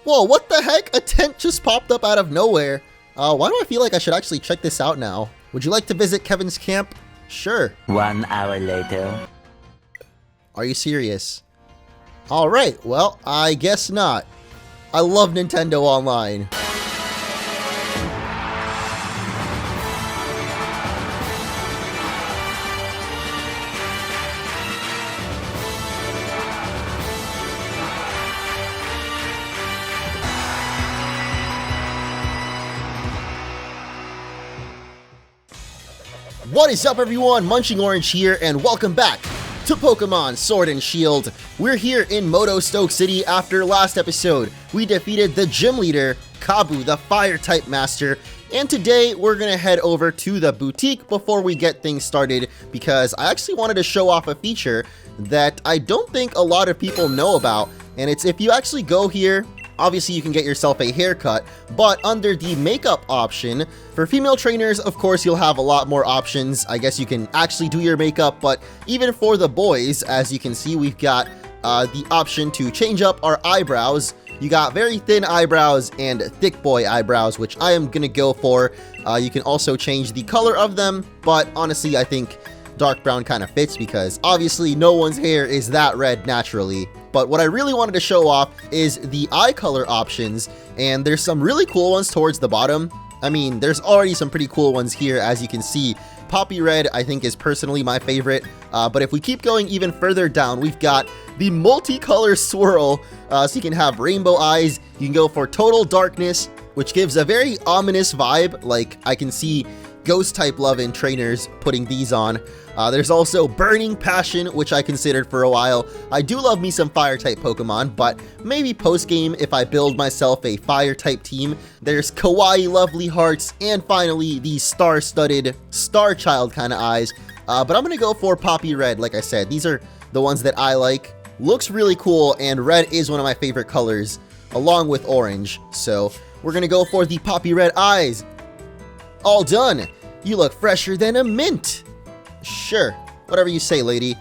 Whoa, what the heck? A tent just popped up out of nowhere. Why do I feel like I should actually check this out now? Would you like to visit Kevin's camp? Sure. 1 hour later. Are you serious? Alright, well, I guess not. I love Nintendo Online. What is up, everyone? MunchingOrange here, and welcome back to Pokemon Sword and Shield. We're here in Motostoke City after last episode. We defeated the gym leader, Kabu, the Fire-type master, and today we're gonna head over to the boutique before we get things started because I actually wanted to show off a feature that I don't think a lot of people know about, and it's if you actually go here. Obviously, you can get yourself a haircut, but under the makeup option, for female trainers, of course, you'll have a lot more options. I guess you can actually do your makeup, but even for the boys, as you can see, we've got the option to change up our eyebrows. You got very thin eyebrows and thick boy eyebrows, which I am gonna go for. You can also change the color of them, but honestly, I think dark brown kind of fits because obviously no one's hair is that red naturally. But what I really wanted to show off is the eye color options, and there's some really cool ones towards the bottom. I mean, there's already some pretty cool ones here, as you can see. Poppy Red, I think, is personally my favorite, but if we keep going even further down, we've got the multicolor swirl, so you can have rainbow eyes. You can go for total darkness, which gives a very ominous vibe, like I can see Ghost-type Love-In trainers putting these on. There's also Burning Passion, which I considered for a while. I do love me some Fire-type Pokemon, but maybe post-game if I build myself a Fire-type team. There's Kawaii Lovely Hearts, and finally the star-studded Star Child kind of eyes. But I'm going to go for Poppy Red, like I said. These are the ones that I like. Looks really cool, and red is one of my favorite colors, along with orange. So we're going to go for the Poppy Red eyes. All done. You look fresher than a mint. Sure, whatever you say, lady.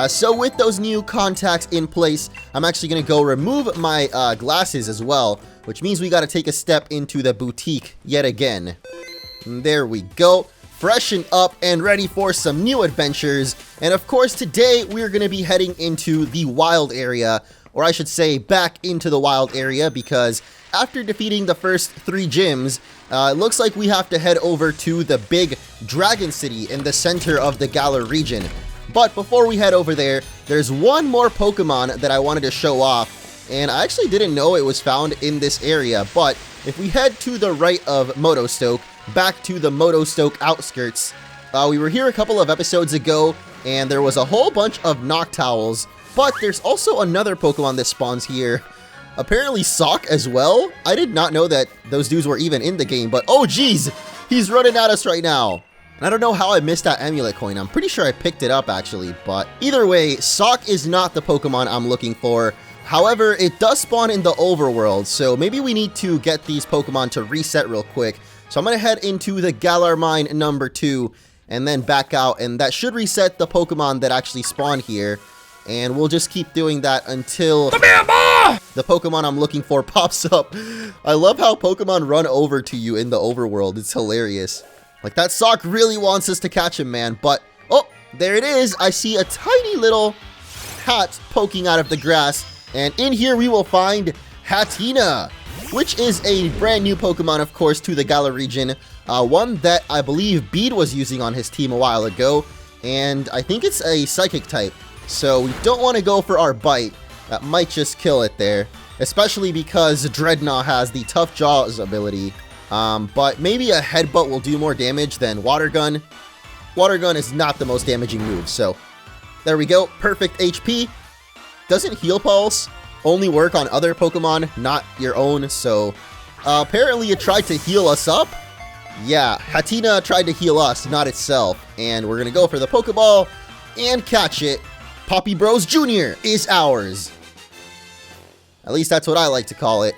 So with those new contacts in place, I'm actually going to go remove my glasses as well, which means we got to take a step into the boutique yet again. And there we go. Freshen up and ready for some new adventures. And of course, today we're going to be heading into the wild area, or I should say back into the wild area, because after defeating the first 3 gyms, it looks like we have to head over to the big Dragon City in the center of the Galar region. But before we head over there, there's one more Pokemon that I wanted to show off, and I actually didn't know it was found in this area. But if we head to the right of Motostoke, back to the Motostoke outskirts, we were here a couple of episodes ago, and there was a whole bunch of Noctowls, but there's also another Pokemon that spawns here. Apparently Sock as well. I did not know that those dudes were even in the game, but oh geez, he's running at us right now. And I don't know how I missed that amulet coin. I'm pretty sure I picked it up actually, but either way, Sock is not the Pokemon I'm looking for. However, it does spawn in the overworld, so maybe we need to get these Pokemon to reset real quick. So I'm gonna head into the Galar Mine number 2 and then back out, and that should reset the Pokemon that actually spawn here. And we'll just keep doing that until the Pokemon I'm looking for pops up. I love how Pokemon run over to you in the overworld. It's hilarious. Like, that Sock really wants us to catch him, man. But, oh, there it is. I see a tiny little hat poking out of the grass. And in here we will find Kathina, which is a brand new Pokemon, of course, to the Galar region. One that I believe Bede was using on his team a while ago. And I think it's a Psychic type. So we don't want to go for our bite. That might just kill it there. Especially because Dreadnought has the Tough Jaws ability. But maybe a Headbutt will do more damage than Water Gun. Water Gun is not the most damaging move. So there we go. Perfect HP. Doesn't Heal Pulse only work on other Pokemon, not your own? So apparently it tried to heal us up. Yeah, Kathina tried to heal us, not itself. And we're going to go for the Pokeball and catch it. Poppy Bros Jr. is ours. At least that's what I like to call it.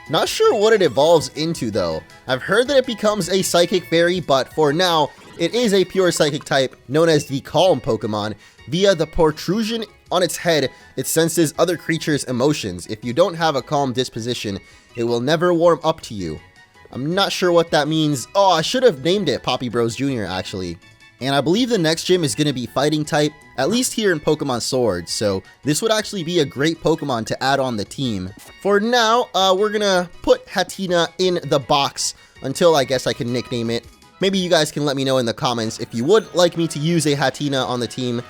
Not sure what it evolves into though. I've heard that it becomes a Psychic Fairy, but for now, it is a pure Psychic type known as the Calm Pokemon. Via the protrusion on its head, it senses other creatures' emotions. If you don't have a calm disposition, it will never warm up to you. I'm not sure what that means. Oh, I should have named it Poppy Bros Jr. actually. And I believe the next gym is going to be fighting type, at least here in Pokemon Sword, so this would actually be a great Pokemon to add on the team. For now, we're going to put Kathina in the box until I guess I can nickname it. Maybe you guys can let me know in the comments if you would like me to use a Kathina on the team,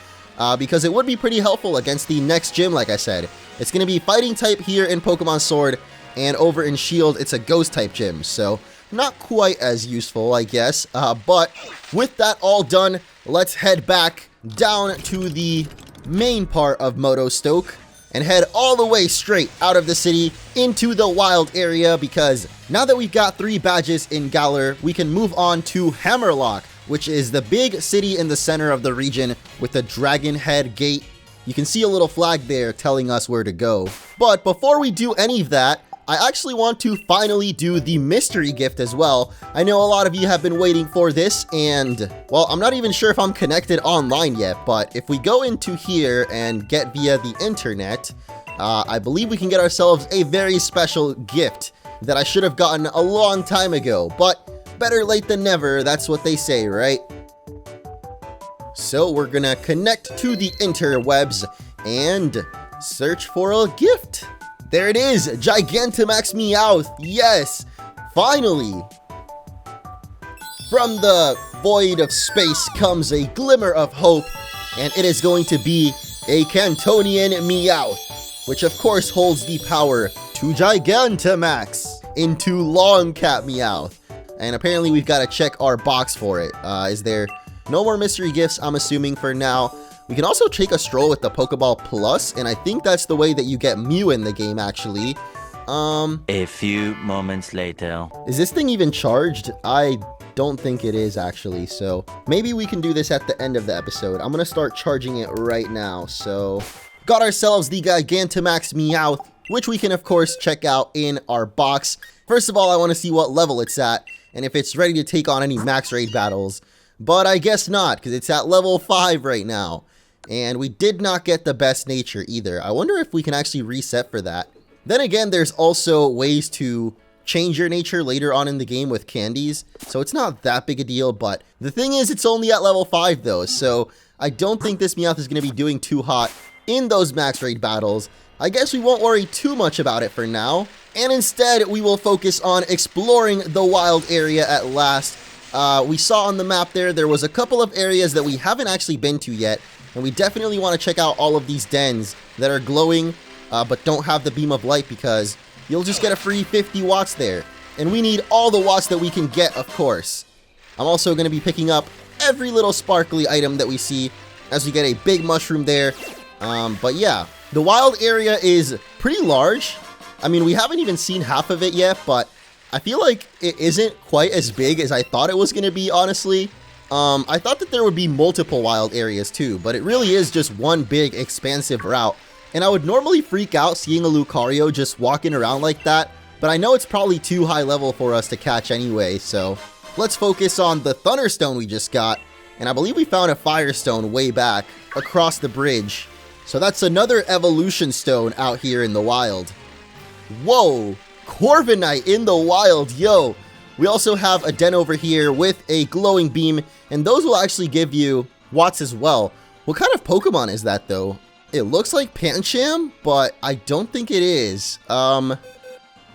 because it would be pretty helpful against the next gym, like I said. It's going to be fighting type here in Pokemon Sword, and over in Shield, it's a ghost type gym, so not quite as useful, I guess. But with that all done, let's head back down to the main part of Motostoke and head all the way straight out of the city into the wild area, because now that we've got 3 badges in Galar, we can move on to Hammerlock, which is the big city in the center of the region with the dragon head gate. You can see a little flag there telling us where to go. But before we do any of that, I actually want to finally do the mystery gift as well. I know a lot of you have been waiting for this, and, well, I'm not even sure if I'm connected online yet, but if we go into here and get via the internet, I believe we can get ourselves a very special gift that I should have gotten a long time ago, but better late than never, that's what they say, right? So we're gonna connect to the interwebs and search for a gift. There it is, Gigantamax Meowth, yes, finally! From the void of space comes a glimmer of hope, and it is going to be a Cantonian Meowth, which of course holds the power to Gigantamax into Longcat Meowth. And apparently we've got to check our box for it. Is there no more mystery gifts, I'm assuming, for now? We can also take a stroll with the Pokeball Plus, and I think that's the way that you get Mew in the game, actually. A few moments later. Is this thing even charged? I don't think it is, actually, so maybe we can do this at the end of the episode. I'm gonna start charging it right now, so got ourselves the Gigantamax Meowth, which we can, of course, check out in our box. First of all, I want to see what level it's at, and if it's ready to take on any max raid battles. But I guess not, because it's at level 5 right now. And we did not get the best nature either. I wonder if we can actually reset for that. Then again, there's also ways to change your nature later on in the game with candies, so it's not that big a deal. But the thing is, it's only at level 5 though, so I don't think this Meowth is going to be doing too hot in those max raid battles. I guess we won't worry too much about it for now, and instead we will focus on exploring the wild area at last. We saw on the map there was a couple of areas that we haven't actually been to yet, and we definitely want to check out all of these dens that are glowing, but don't have the beam of light, because you'll just get a free 50 watts there. And we need all the watts that we can get, of course. I'm also going to be picking up every little sparkly item that we see, as we get a big mushroom there. But yeah, the wild area is pretty large. I mean, we haven't even seen half of it yet, but I feel like it isn't quite as big as I thought it was going to be, honestly. I thought that there would be multiple wild areas too, but it really is just one big expansive route. And I would normally freak out seeing a Lucario just walking around like that, but I know it's probably too high level for us to catch anyway, so let's focus on the Thunderstone we just got. And I believe we found a Firestone way back across the bridge. So that's another evolution stone out here in the wild. Whoa, Corviknight in the wild, yo! We also have a den over here with a glowing beam, and those will actually give you watts as well. What kind of Pokemon is that though? It looks like Pancham, but I don't think it is.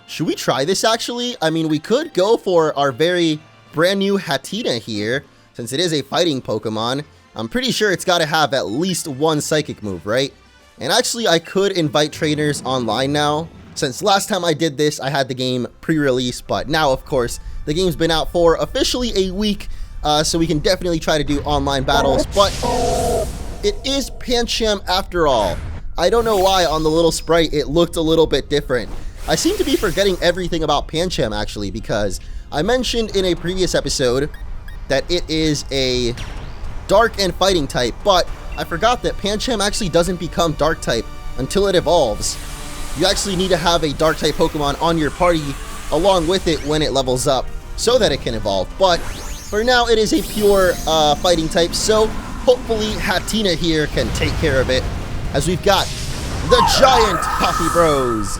Should we try this actually? I mean, we could go for our very brand new Kathina here, since it is a fighting Pokemon. I'm pretty sure it's got to have at least one psychic move, right? And actually, I could invite trainers online now. Since last time I did this, I had the game pre-release, but now, of course, the game's been out for officially a week, so we can definitely try to do online battles, but it is Pancham after all. I don't know why on the little sprite it looked a little bit different. I seem to be forgetting everything about Pancham, actually, because I mentioned in a previous episode that it is a dark and fighting type, but I forgot that Pancham actually doesn't become dark type until it evolves. You actually need to have a dark type Pokemon on your party along with it when it levels up so that it can evolve. But for now, it is a pure fighting type, so hopefully Kathina here can take care of it, as we've got the giant Poppy Bros.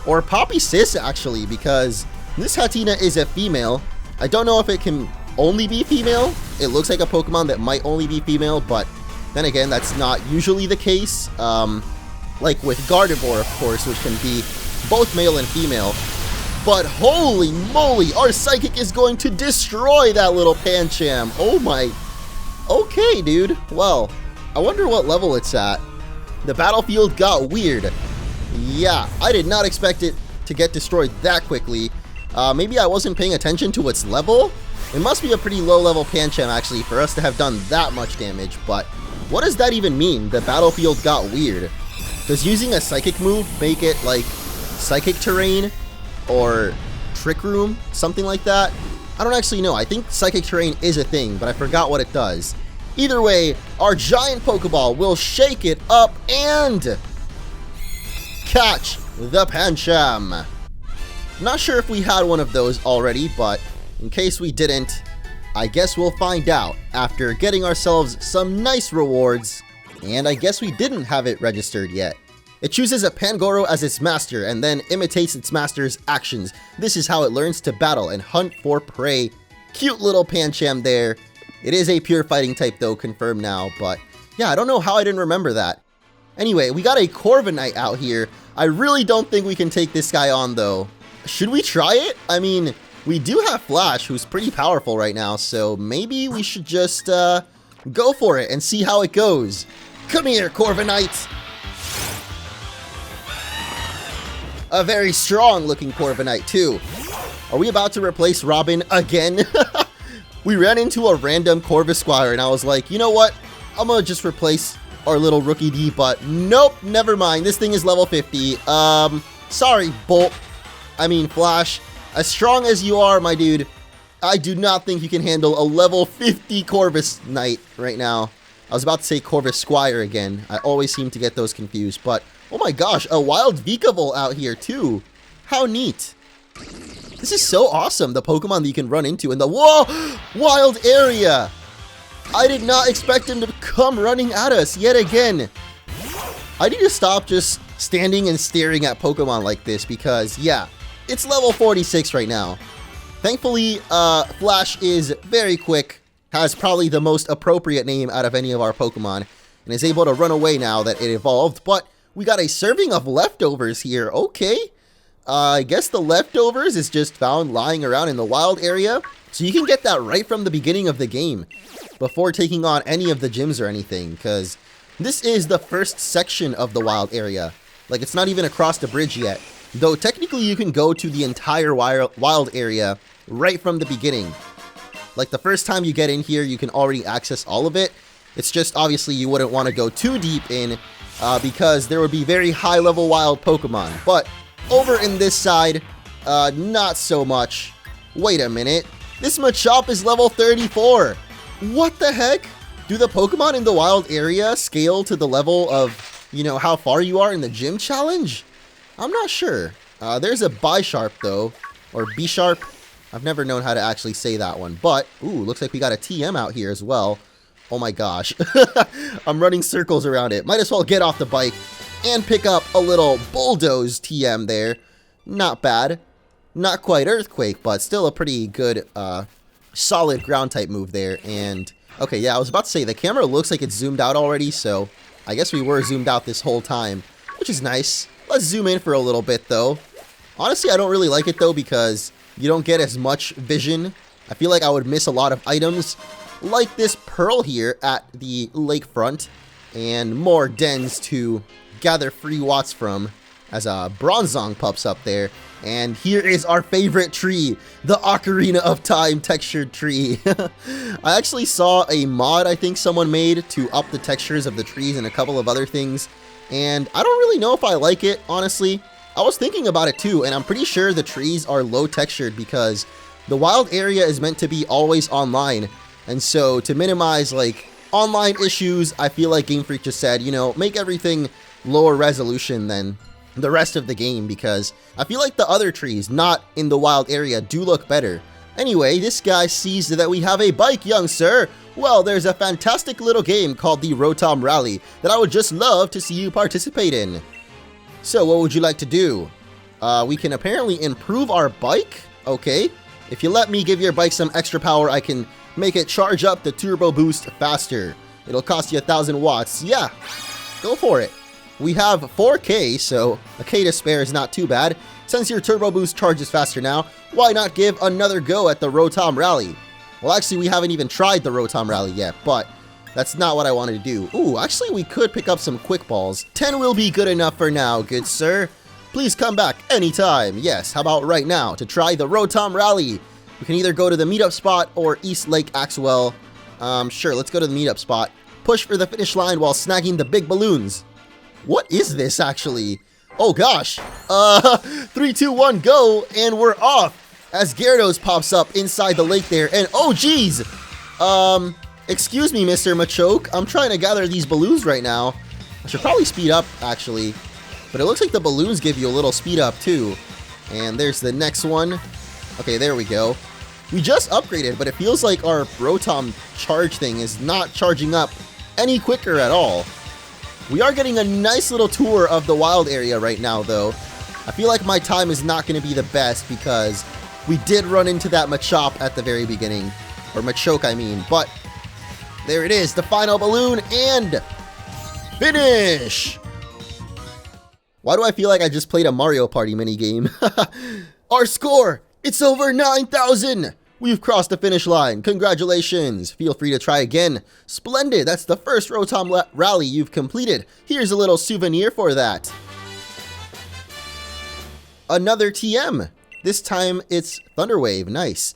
Or Poppy Sis, actually, because this Kathina is a female. I don't know if it can only be female. It looks like a Pokemon that might only be female, but then again, that's not usually the case. Like with Gardevoir, of course, which can be both male and female. But holy moly, our Psychic is going to destroy that little Pancham. Oh my. Okay, dude. Well, I wonder what level it's at. The battlefield got weird. Yeah, I did not expect it to get destroyed that quickly. Maybe I wasn't paying attention to its level. It must be a pretty low level Pancham, actually, for us to have done that much damage. But what does that even mean? The battlefield got weird. Does using a Psychic move make it like Psychic Terrain or Trick Room? Something like that? I don't actually know. I think Psychic Terrain is a thing, but I forgot what it does. Either way, our giant Pokeball will shake it up and catch the Pancham. Not sure if we had one of those already, but in case we didn't, I guess we'll find out after getting ourselves some nice rewards. And I guess we didn't have it registered yet. It chooses a Pangoro as its master and then imitates its master's actions. This is how it learns to battle and hunt for prey. Cute little Pancham there. It is a pure fighting type though, confirmed now, but yeah, I don't know how I didn't remember that. Anyway, we got a Corviknight out here. I really don't think we can take this guy on though. Should we try it? I mean, we do have Flash, who's pretty powerful right now, so maybe we should just go for it and see how it goes. Come here, Corviknight! A very strong looking Corviknight too. Are we about to replace Robin again? We ran into a random Corvisquire and I was like, you know what? I'm gonna just replace our little rookie D, but nope, never mind. This thing is level 50. Sorry, Flash. As strong as you are, my dude, I do not think you can handle a level 50 Corviknight right now. I was about to say Corvisquire again. I always seem to get those confused, but oh my gosh, a wild Vikavolt out here too. How neat. This is so awesome, the Pokemon that you can run into in the wild area. I did not expect him to come running at us yet again. I need to stop just standing and staring at Pokemon like this because, yeah, it's level 46 right now. Thankfully, Flash is very quick, has probably the most appropriate name out of any of our Pokemon, and is able to run away now that it evolved, but we got a serving of leftovers here. Okay. I guess the leftovers is just found lying around in the wild area. So you can get that right from the beginning of the game before taking on any of the gyms or anything, because this is the first section of the wild area. Like, it's not even across the bridge yet. Though technically you can go to the entire wild area right from the beginning. Like, the first time you get in here, you can already access all of it. It's just obviously you wouldn't want to go too deep in because there would be very high level wild Pokemon. But over in this side, not so much. Wait a minute. This Machop is level 34. What the heck? Do the Pokemon in the wild area scale to the level of, you know, how far you are in the gym challenge? I'm not sure. There's a Bisharp though, or B-Sharp. I've never known how to actually say that one. But, ooh, looks like we got a TM out here as well. Oh my gosh. I'm running circles around it. Might as well get off the bike and pick up a little Bulldoze TM there. Not bad. Not quite Earthquake, but still a pretty good, solid ground type move there. And, okay, yeah, I was about to say, the camera looks like it's zoomed out already, so I guess we were zoomed out this whole time, which is nice. Let's zoom in for a little bit, though. Honestly, I don't really like it, though, because you don't get as much vision. I feel like I would miss a lot of items, like this Pearl here at the lakefront, and more dens to gather free watts from, as a Bronzong pops up there. And here is our favorite tree, the Ocarina of Time textured tree. I actually saw a mod I think someone made to up the textures of the trees and a couple of other things, and I don't really know if I like it, honestly. I was thinking about it too, and I'm pretty sure the trees are low textured because the wild area is meant to be always online. And so to minimize like online issues, I feel like Game Freak just said, you know, make everything lower resolution than the rest of the game, because I feel like the other trees not in the wild area do look better. Anyway, this guy sees that we have a bike, young sir. Well, there's a fantastic little game called the Rotom Rally that I would just love to see you participate in. So, what would you like to do? We can apparently improve our bike? Okay. If you let me give your bike some extra power, I can make it charge up the turbo boost faster. It'll cost you 1,000 watts. Yeah, go for it. We have 4K, so a K to spare is not too bad. Since your turbo boost charges faster now, why not give another go at the Rotom Rally? Well, actually, we haven't even tried the Rotom Rally yet, but that's not what I wanted to do. Ooh, actually, we could pick up some quick balls. 10 will be good enough for now, good sir. Please come back anytime. Yes, how about right now to try the Rotom Rally? We can either go to the meetup spot or East Lake Axwell. Sure, let's go to the meetup spot. Push for the finish line while snagging the big balloons. What is this, actually? Oh, gosh. 3, 2, 1, go, and we're off. As Gyarados pops up inside the lake there, and oh geez! Excuse me, Mr. Machoke, I'm trying to gather these balloons right now. I should probably speed up, actually. But it looks like the balloons give you a little speed up, too. And there's the next one. Okay, there we go. We just upgraded, but it feels like our Rotom charge thing is not charging up any quicker at all. We are getting a nice little tour of the wild area right now, though. I feel like my time is not going to be the best because we did run into that Machop at the very beginning. Or Machoke, I mean. But there it is, the final balloon, and finish! Why do I feel like I just played a Mario Party minigame? Our score! It's over 9,000! We've crossed the finish line. Congratulations. Feel free to try again. Splendid. That's the first Rotom Rally you've completed. Here's a little souvenir for that. Another TM. This time it's Thunderwave. Nice.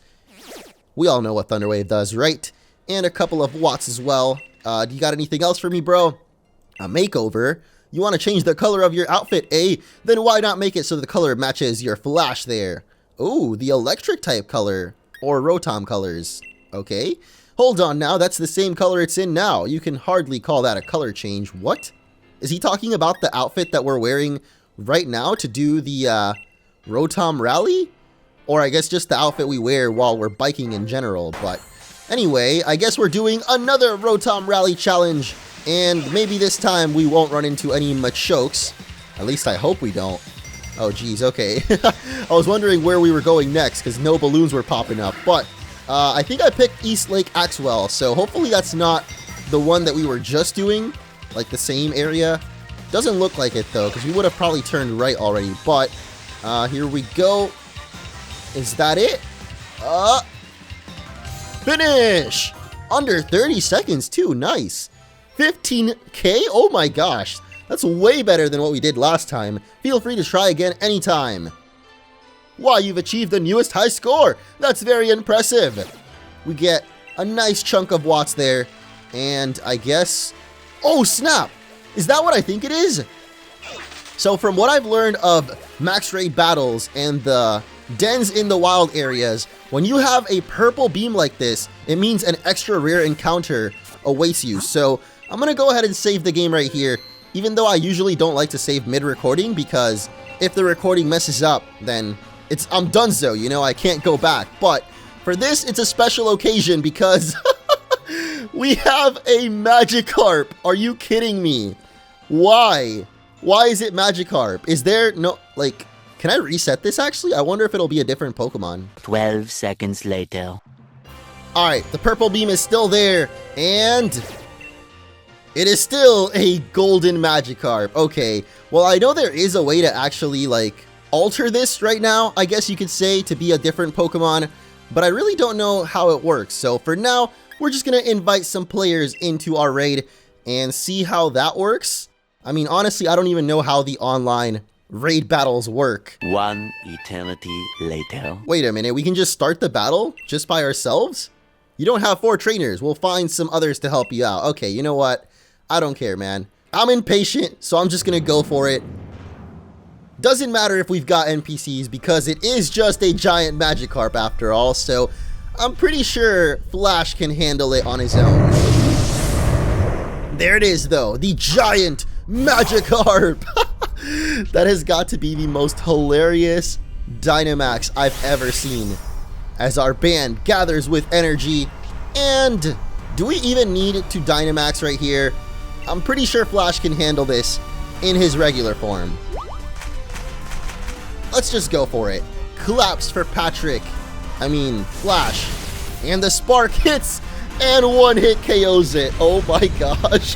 We all know what Thunderwave does, right? And a couple of watts as well. Do you got anything else for me, bro? A makeover? You want to change the color of your outfit, eh? Then why not make it so the color matches your flash there? Ooh, the electric type color. Or Rotom colors. Okay. Hold on now, that's the same color it's in now. You can hardly call that a color change. What? Is he talking about the outfit that we're wearing right now to do the Rotom Rally? Or I guess just the outfit we wear while we're biking in general. But anyway, I guess we're doing another Rotom Rally challenge. And maybe this time we won't run into any Machokes. At least I hope we don't. Oh geez, okay. I was wondering where we were going next because no balloons were popping up. But I think I picked East Lake Axwell, so hopefully that's not the one that we were just doing, like the same area. Doesn't look like it though, because we would have probably turned right already. But here we go. Is that it? Finish! Under 30 seconds too, nice. 15K? Oh my gosh. That's way better than what we did last time. Feel free to try again anytime. Wow, you've achieved the newest high score. That's very impressive. We get a nice chunk of watts there. And I guess... Oh, snap! Is that what I think it is? So from what I've learned of max raid battles and the dens in the wild areas, when you have a purple beam like this, it means an extra rare encounter awaits you. So I'm going to go ahead and save the game right here. Even though I usually don't like to save mid-recording, because if the recording messes up, then I'm donezo, you know, I can't go back. But for this, it's a special occasion because we have a Magikarp. Are you kidding me? Why? Why is it Magikarp? Is there no, like, can I reset this actually? I wonder if it'll be a different Pokemon. 12 seconds later. Alright, the purple beam is still there, and... it is still a golden Magikarp. Okay, well, I know there is a way to actually, like, alter this right now, I guess you could say, to be a different Pokemon, but I really don't know how it works. So for now, we're just going to invite some players into our raid and see how that works. I mean, honestly, I don't even know how the online raid battles work. 1 eternity later. Wait a minute, we can just start the battle just by ourselves? You don't have 4 trainers. We'll find some others to help you out. Okay, you know what? I don't care, man. I'm impatient, so I'm just gonna go for it. Doesn't matter if we've got NPCs because it is just a giant Magikarp after all, so I'm pretty sure Flash can handle it on his own. There it is though, the giant Magikarp! That has got to be the most hilarious Dynamax I've ever seen. as our band gathers with energy. And do we even need to Dynamax right here? I'm pretty sure Flash can handle this in his regular form. Let's just go for it. Collapse for Patrick. Flash. And the spark hits, and one hit KOs it. Oh my gosh.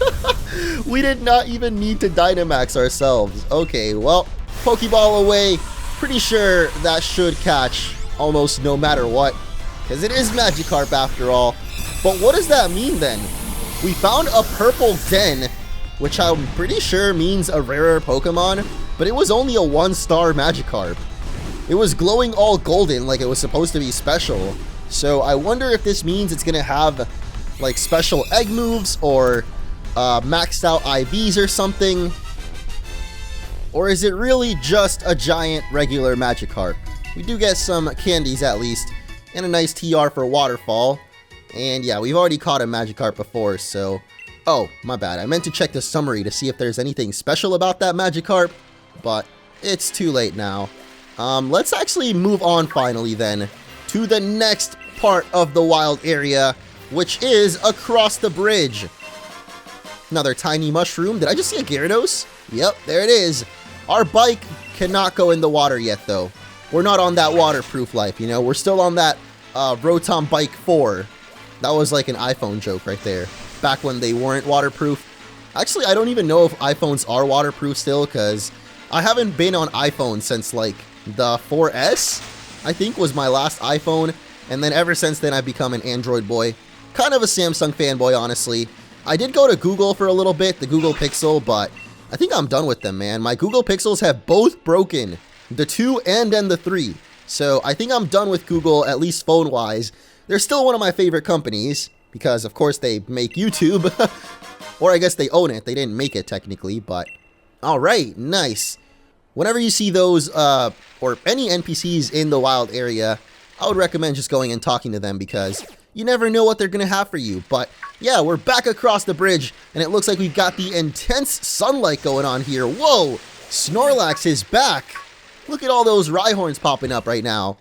We did not even need to Dynamax ourselves. Okay, well, Pokeball away. Pretty sure that should catch almost no matter what, because it is Magikarp after all. But what does that mean then? We found a purple den, which I'm pretty sure means a rarer Pokemon, but it was only a 1-star Magikarp. It was glowing all golden like it was supposed to be special. So I wonder if this means it's gonna have like special egg moves or maxed out IVs or something. Or is it really just a giant regular Magikarp? We do get some candies at least, and a nice TR for Waterfall. And yeah, we've already caught a Magikarp before, so... Oh, my bad. I meant to check the summary to see if there's anything special about that Magikarp, but it's too late now. Let's actually move on finally then to the next part of the wild area, which is across the bridge. Another tiny mushroom. Did I just see a Gyarados? Yep, there it is. Our bike cannot go in the water yet, though. We're not on that waterproof life, you know? We're still on that Rotom Bike 4. That was like an iPhone joke right there. Back when they weren't waterproof. Actually, I don't even know if iPhones are waterproof still, because I haven't been on iPhone since like the 4S, I think was my last iPhone. And then ever since then, I've become an Android boy. Kind of a Samsung fanboy, honestly. I did go to Google for a little bit, the Google Pixel, but I think I'm done with them, man. My Google Pixels have both broken, the 2 and then the 3. So I think I'm done with Google, at least phone-wise. They're still one of my favorite companies, because of course they make YouTube. Or I guess they own it. They didn't make it technically, but... Alright, nice. Whenever you see those, or any NPCs in the wild area, I would recommend just going and talking to them, because you never know what they're going to have for you. But yeah, we're back across the bridge, and it looks like we've got the intense sunlight going on here. Whoa! Snorlax is back! Look at all those Rhyhorns popping up right now.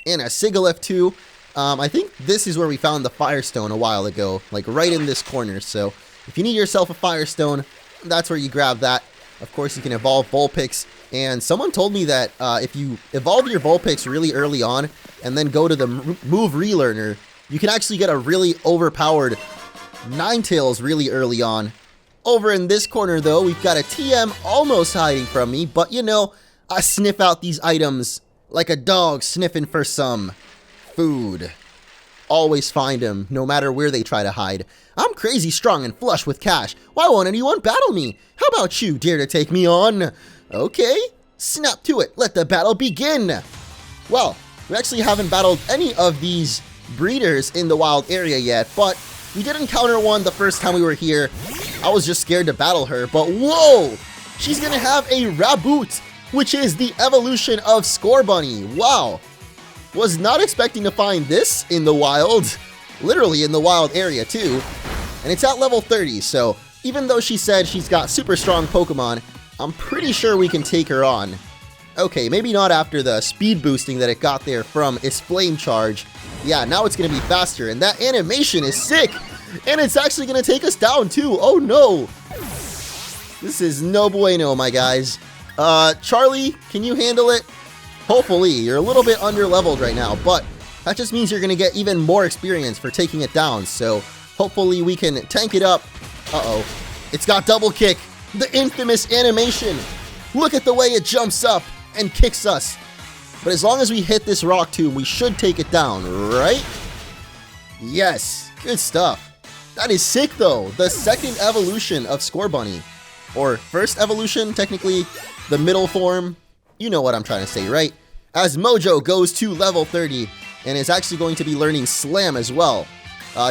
And a Sigilyph too. I think this is where we found the Firestone a while ago, like right in this corner. So if you need yourself a Firestone, that's where you grab that. Of course, you can evolve Vulpix, and someone told me that if you evolve your Vulpix really early on, and then go to the move relearner, you can actually get a really overpowered Ninetales really early on. Over in this corner, though, we've got a TM almost hiding from me, but you know, I sniff out these items like a dog sniffing for some food. Always find them, no matter where they try to hide. I'm crazy strong and flush with cash. Why won't anyone battle me? How about you dare to take me on? Okay, snap to it. Let the battle begin. Well, we actually haven't battled any of these breeders in the wild area yet, but we did encounter one the first time we were here. I was just scared to battle her, but whoa! She's gonna have a Raboot, which is the evolution of Scorbunny. Wow. Was not expecting to find this in the wild. Literally in the wild area too. And it's at level 30, so even though she said she's got super strong Pokemon, I'm pretty sure we can take her on. Okay, maybe not after the speed boosting that it got there from its Flame Charge. Yeah, now it's going to be faster, and that animation is sick! And it's actually going to take us down too, oh no! This is no bueno, my guys. Charlie, can you handle it? Hopefully, you're a little bit under-leveled right now, but that just means you're going to get even more experience for taking it down, so hopefully we can tank it up. Uh-oh. It's got double kick, the infamous animation. Look at the way it jumps up and kicks us. But as long as we hit this rock tomb, we should take it down, right? Yes, good stuff. That is sick, though. The second evolution of Scorbunny. Or first evolution, technically, the middle form. You know what I'm trying to say, right? As Mojo goes to level 30 and is actually going to be learning Slam as well.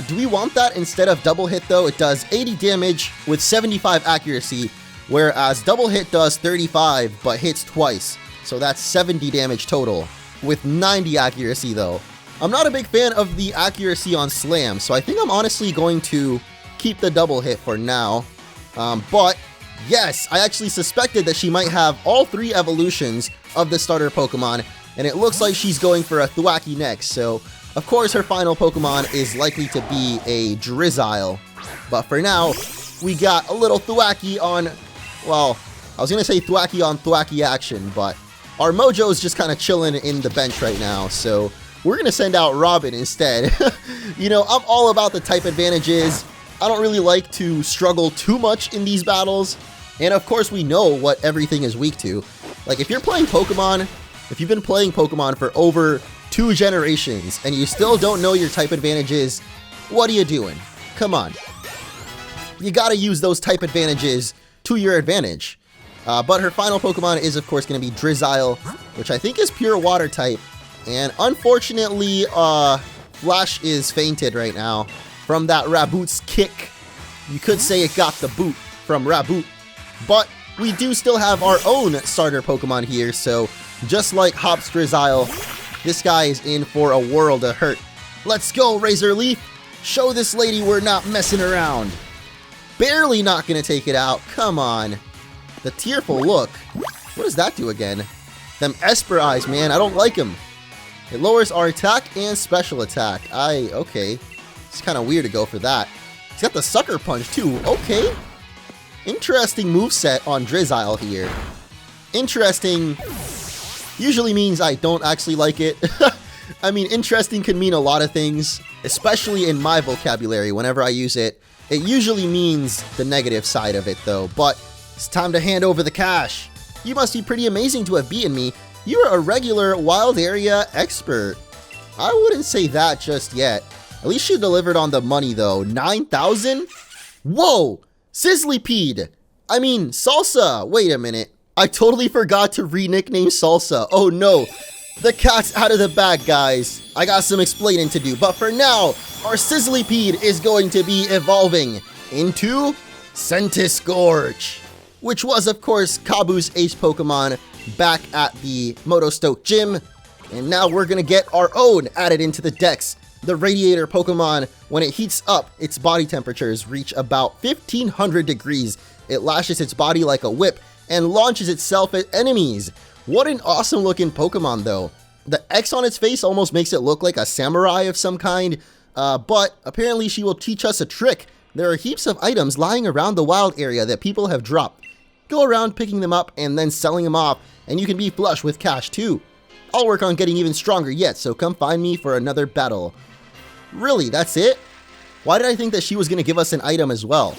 Do we want that instead of double hit though? It does 80 damage with 75 accuracy, whereas double hit does 35 but hits twice. So that's 70 damage total with 90 accuracy though. I'm not a big fan of the accuracy on Slam, so I think I'm honestly going to keep the double hit for now. But yes, I actually suspected that she might have all 3 evolutions of the starter Pokemon, and it looks like she's going for a Thwackey next, so of course her final Pokemon is likely to be a Drizzle. But for now, we got a little Thwackey on, well, I was going to say Thwackey on Thwackey action, but our Mojo's just kind of chilling in the bench right now, so we're going to send out Robin instead. You know, I'm all about the type advantages. I don't really like to struggle too much in these battles, and of course we know what everything is weak to. Like, if you're playing Pokemon, if you've been playing Pokemon for over 2 generations, and you still don't know your type advantages, what are you doing? Come on. You gotta use those type advantages to your advantage. But her final Pokemon is, of course, going to be Drizzle, which I think is pure water type. And unfortunately, Flash is fainted right now from that Raboot's kick. You could say it got the boot from Raboot. But we do still have our own starter Pokemon here, so just like Hop's Drizzle, this guy is in for a world of hurt. Let's go, Razor Leaf! Show this lady we're not messing around. Barely not going to take it out. Come on. The tearful look. What does that do again? Them Esper eyes, man. I don't like them. It lowers our attack and special attack. Okay. It's kind of weird to go for that. He's got the Sucker Punch, too. Okay. Interesting moveset on Drizzle here. Interesting usually means I don't actually like it. I mean, interesting can mean a lot of things, especially in my vocabulary. Whenever I use it, it usually means the negative side of it, though. But it's time to hand over the cash. You must be pretty amazing to have beaten me. You're a regular wild area expert. I wouldn't say that just yet. At least she delivered on the money, though. 9,000? Whoa! Sizzlypede! I mean, Salsa! Wait a minute. I totally forgot to re-nickname Salsa. Oh no. The cat's out of the bag, guys. I got some explaining to do. But for now, our Sizzlypede is going to be evolving into Centiskorch, which was, of course, Kabu's ace Pokemon back at the Motostoke Gym. And now we're going to get our own added into the dex. The Radiator Pokemon, when it heats up, its body temperatures reach about 1500 degrees. It lashes its body like a whip and launches itself at enemies. What an awesome looking Pokemon, though. The X on its face almost makes it look like a samurai of some kind. But apparently she will teach us a trick. There are heaps of items lying around the wild area that people have dropped. Go around picking them up and then selling them off, and you can be flush with cash too. I'll work on getting even stronger yet, so come find me for another battle. Really, that's it? Why did I think that she was going to give us an item as well?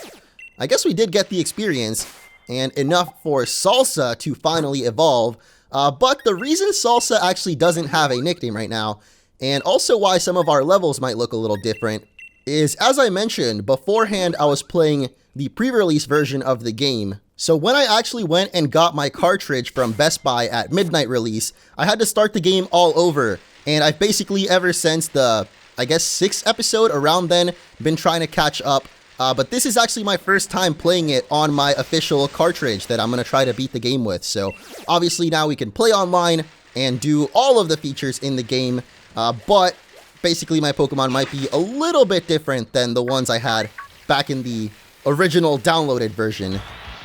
I guess we did get the experience, and enough for Salsa to finally evolve. But the reason Salsa actually doesn't have a nickname right now, and also why some of our levels might look a little different, is, as I mentioned, beforehand I was playing the pre-release version of the game. So when I actually went and got my cartridge from Best Buy at midnight release, I had to start the game all over. And I've basically, ever since the, I guess, 6th episode around then, been trying to catch up. But this is actually my first time playing it on my official cartridge that I'm going to try to beat the game with. So obviously now we can play online and do all of the features in the game. But basically my Pokemon might be a little bit different than the ones I had back in the original downloaded version.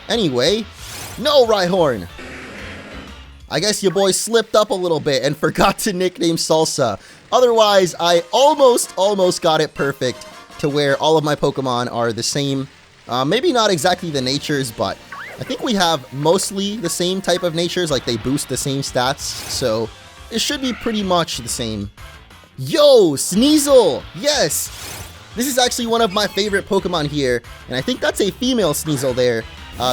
Anyway, no Rhyhorn! I guess your boy slipped up a little bit and forgot to nickname Salsa. Otherwise, I almost got it perfect to where all of my Pokemon are the same. Maybe not exactly the natures, but I think we have mostly the same type of natures, like they boost the same stats, so it should be pretty much the same. Yo, Sneasel! Yes! This is actually one of my favorite Pokemon here, and I think that's a female Sneasel there,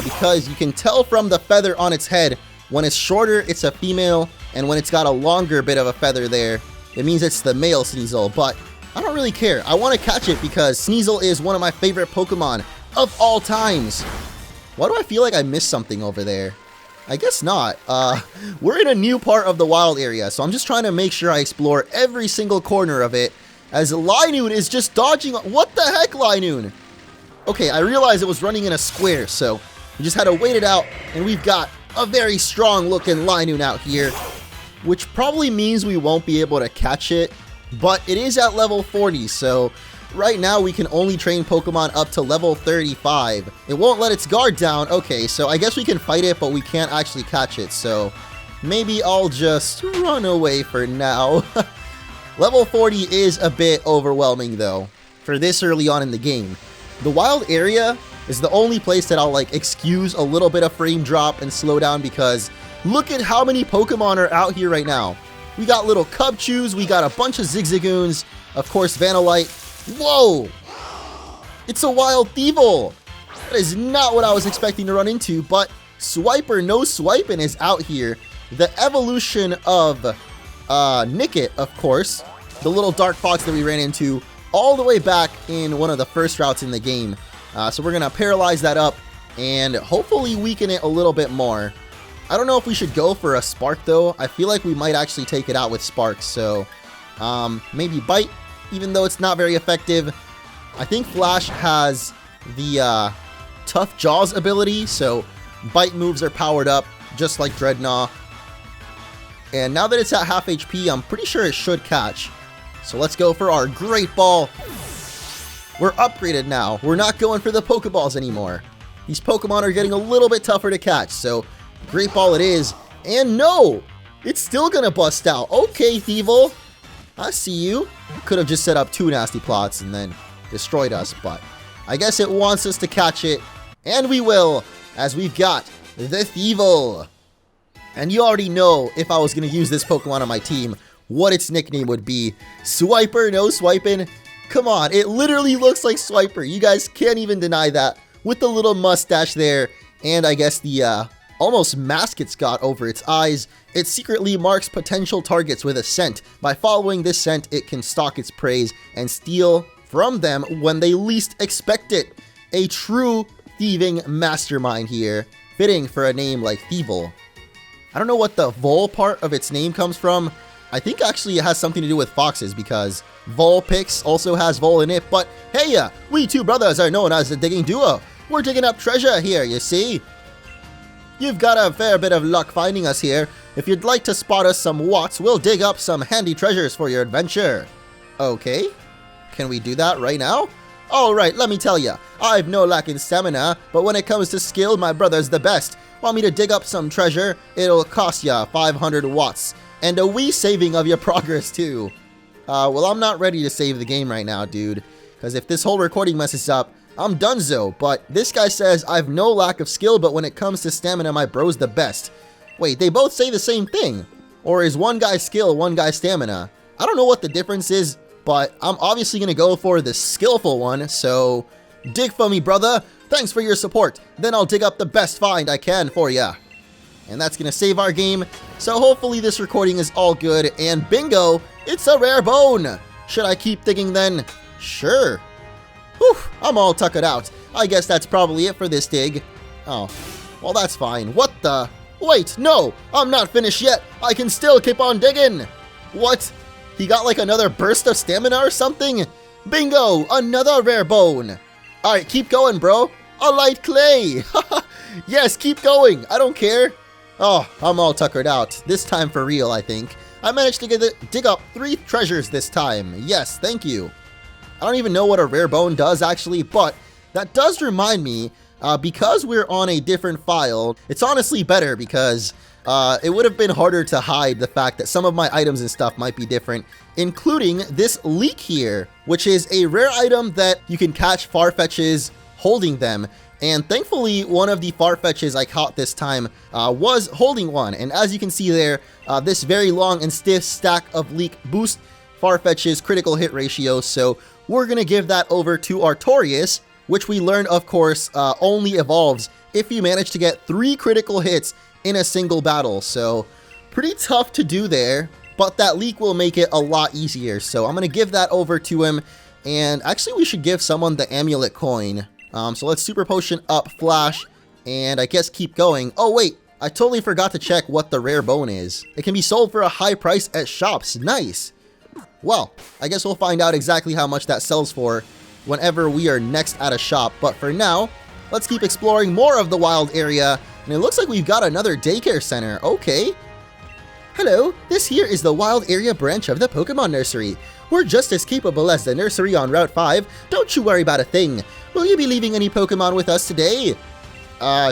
because you can tell from the feather on its head, when it's shorter, it's a female, and when it's got a longer bit of a feather there, it means it's the male Sneasel, but I don't really care. I want to catch it because Sneasel is one of my favorite Pokemon of all times. Why do I feel like I missed something over there? I guess not. We're in a new part of the wild area, so I'm just trying to make sure I explore every single corner of it, as Linoon is just dodging. What the heck, Linoon? Okay, I realized it was running in a square, so we just had to wait it out, and we've got a very strong looking Linoon out here, which probably means we won't be able to catch it, but it is at level 40, so right now we can only train Pokemon up to level 35. It won't let its guard down. Okay, so I guess we can fight it, but we can't actually catch it, so maybe I'll just run away for now. Level 40 is a bit overwhelming though, for this early on in the game. The wild area is the only place that I'll like excuse a little bit of frame drop and slow down because look at how many Pokemon are out here right now. We got little Cubchews, we got a bunch of Zigzagoons, of course Vanillite. Whoa! It's a wild Thievul! That is not what I was expecting to run into, but Swiper No Swipin' is out here. The evolution of Nickit, of course, the little dark fox that we ran into all the way back in one of the first routes in the game. So we're going to paralyze that up and hopefully weaken it a little bit more. I don't know if we should go for a Spark though. I feel like we might actually take it out with Sparks. So maybe Bite, even though it's not very effective. I think Flash has the Tough Jaws ability, so Bite moves are powered up just like Dreadnought. And now that it's at half HP, I'm pretty sure it should catch. So let's go for our Great Ball. We're upgraded now. We're not going for the Pokeballs anymore. These Pokemon are getting a little bit tougher to catch, so Great Ball it is. And no! It's still gonna bust out. Okay, Thievul. I see you. Could have just set up 2 nasty plots and then destroyed us, but I guess it wants us to catch it. And we will, as we've got the Thievul. And you already know, if I was going to use this Pokemon on my team, what its nickname would be. Swiper No Swipin'. Come on, it literally looks like Swiper. You guys can't even deny that. With the little mustache there, and I guess the almost mask it's got over its eyes. It secretly marks potential targets with a scent. By following this scent, it can stalk its prey and steal from them when they least expect it. A true thieving mastermind here, fitting for a name like Thievul. I don't know what the Vol part of its name comes from. I think actually it has something to do with foxes because Vulpix also has Vol in it, but hey, we two brothers are known as the digging duo. We're digging up treasure here, you see. You've got a fair bit of luck finding us here. If you'd like to spot us some watts, we'll dig up some handy treasures for your adventure. Okay, can we do that right now? Alright, let me tell ya, I've no lack in stamina, but when it comes to skill, my brother's the best. Want me to dig up some treasure? It'll cost ya 500 watts, and a wee saving of your progress too. Well, I'm not ready to save the game right now, dude, because if this whole recording messes up, I'm donezo. But this guy says I've no lack of skill, but when it comes to stamina, my bro's the best. Wait, they both say the same thing? Or is one guy skill, one guy stamina? I don't know what the difference is, but I'm obviously going to go for the skillful one, so dig for me, brother. Thanks for your support. Then I'll dig up the best find I can for ya. And that's going to save our game, so hopefully this recording is all good, and bingo, it's a rare bone. Should I keep digging then? Sure. Whew, I'm all tuckered out. I guess that's probably it for this dig. Oh, well that's fine. What the? Wait, no, I'm not finished yet. I can still keep on digging. What? He got like another burst of stamina or something? Bingo, another rare bone. Alright, keep going, bro. A light clay. Yes, keep going. I don't care. Oh, I'm all tuckered out. This time for real, I think. I managed to dig up 3 treasures this time. Yes, thank you. I don't even know what a rare bone does actually, but that does remind me, because we're on a different file, it's honestly better because it would have been harder to hide the fact that some of my items and stuff might be different, including this leek here, which is a rare item that you can catch Farfetches holding them. And thankfully, one of the Farfetches I caught this time was holding one. And as you can see there, this very long and stiff stack of leek boost Farfetch's critical hit ratio. So we're going to give that over to Artorias, which we learned, of course, only evolves if you manage to get 3 critical hits in a single battle. So pretty tough to do there, but that leak will make it a lot easier. So I'm going to give that over to him. And actually, we should give someone the amulet coin. So let's super potion up Flash and I guess keep going. Oh wait, I totally forgot to check what the rare bone is. It can be sold for a high price at shops. Nice. Well, I guess we'll find out exactly how much that sells for whenever we are next at a shop. But for now, let's keep exploring more of the wild area. And it looks like we've got another daycare center. Okay. Hello, this here is the wild area branch of the Pokemon Nursery. We're just as capable as the nursery on Route 5. Don't you worry about a thing. Will you be leaving any Pokemon with us today?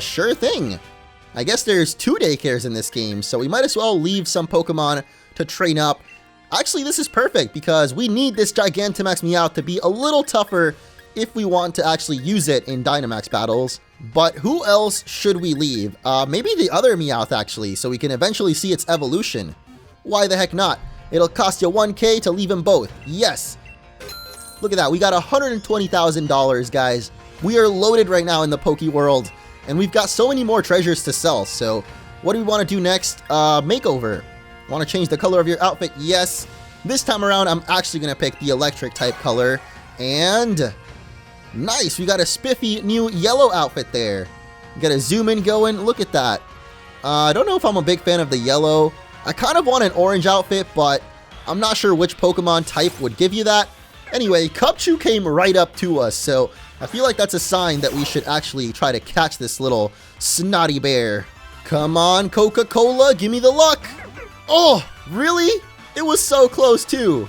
Sure thing. I guess there's 2 daycares in this game, so we might as well leave some Pokemon to train up. Actually, this is perfect because we need this Gigantamax Meowth to be a little tougher if we want to actually use it in Dynamax battles. But who else should we leave? Maybe the other Meowth actually, so we can eventually see its evolution. Why the heck not? It'll cost you 1K to leave them both. Yes! Look at that, we got $120,000, guys. We are loaded right now in the Poke world, and we've got so many more treasures to sell. So what do we want to do next? Makeover. Want to change the color of your outfit? Yes. This time around, I'm actually going to pick the electric type color. And nice, we got a spiffy new yellow outfit there. Got a zoom in going. Look at that. I don't know if I'm a big fan of the yellow. I kind of want an orange outfit, but I'm not sure which Pokemon type would give you that. Anyway, Cubchoo came right up to us, so I feel like that's a sign that we should actually try to catch this little snotty bear. Come on, Coca-Cola, give me the luck. Oh, really? It was so close too.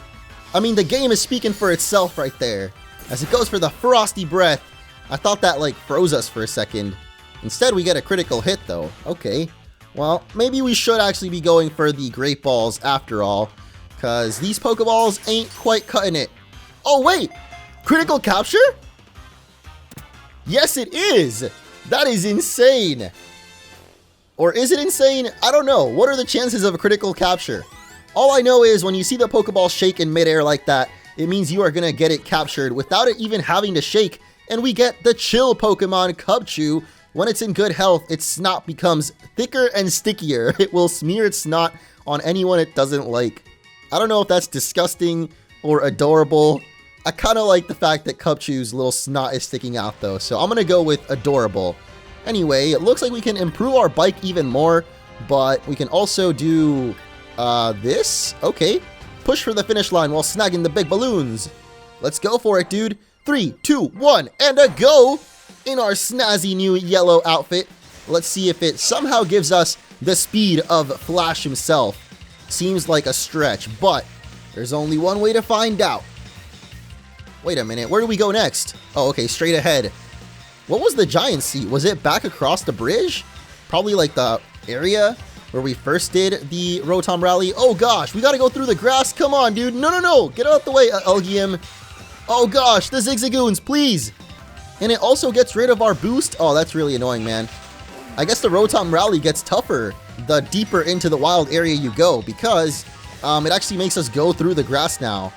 I mean, the game is speaking for itself right there. As it goes for the Frosty Breath. I thought that like froze us for a second. Instead, we get a critical hit though. Okay. Well, maybe we should actually be going for the Great Balls after all, because these Pokeballs ain't quite cutting it. Oh wait, critical capture? Yes, it is. That is insane. Or is it insane? I don't know. What are the chances of a critical capture? All I know is when you see the Pokeball shake in midair like that, it means you are going to get it captured without it even having to shake. And we get the chill Pokemon Cubchoo. When it's in good health, its snot becomes thicker and stickier. It will smear its snot on anyone it doesn't like. I don't know if that's disgusting or adorable. I kind of like the fact that Cubchoo's little snot is sticking out though, so I'm going to go with adorable. Anyway, it looks like we can improve our bike even more, but we can also do this. Okay, push for the finish line while snagging the big balloons. Let's go for it, dude. 3, 2, 1, and a go! In our snazzy new yellow outfit. Let's see if it somehow gives us the speed of Flash himself. Seems like a stretch, but there's only one way to find out. Wait a minute, where do we go next? Oh, okay, straight ahead. What was the giant seat? Was it back across the bridge? Probably like the area where we first did the Rotom Rally. Oh gosh, we gotta go through the grass. Come on, dude. No, no, no. Get out the way, Elgium. Oh gosh, the Zigzagoons, please. And it also gets rid of our boost. Oh, that's really annoying, man. I guess the Rotom Rally gets tougher the deeper into the wild area you go, because it actually makes us go through the grass now.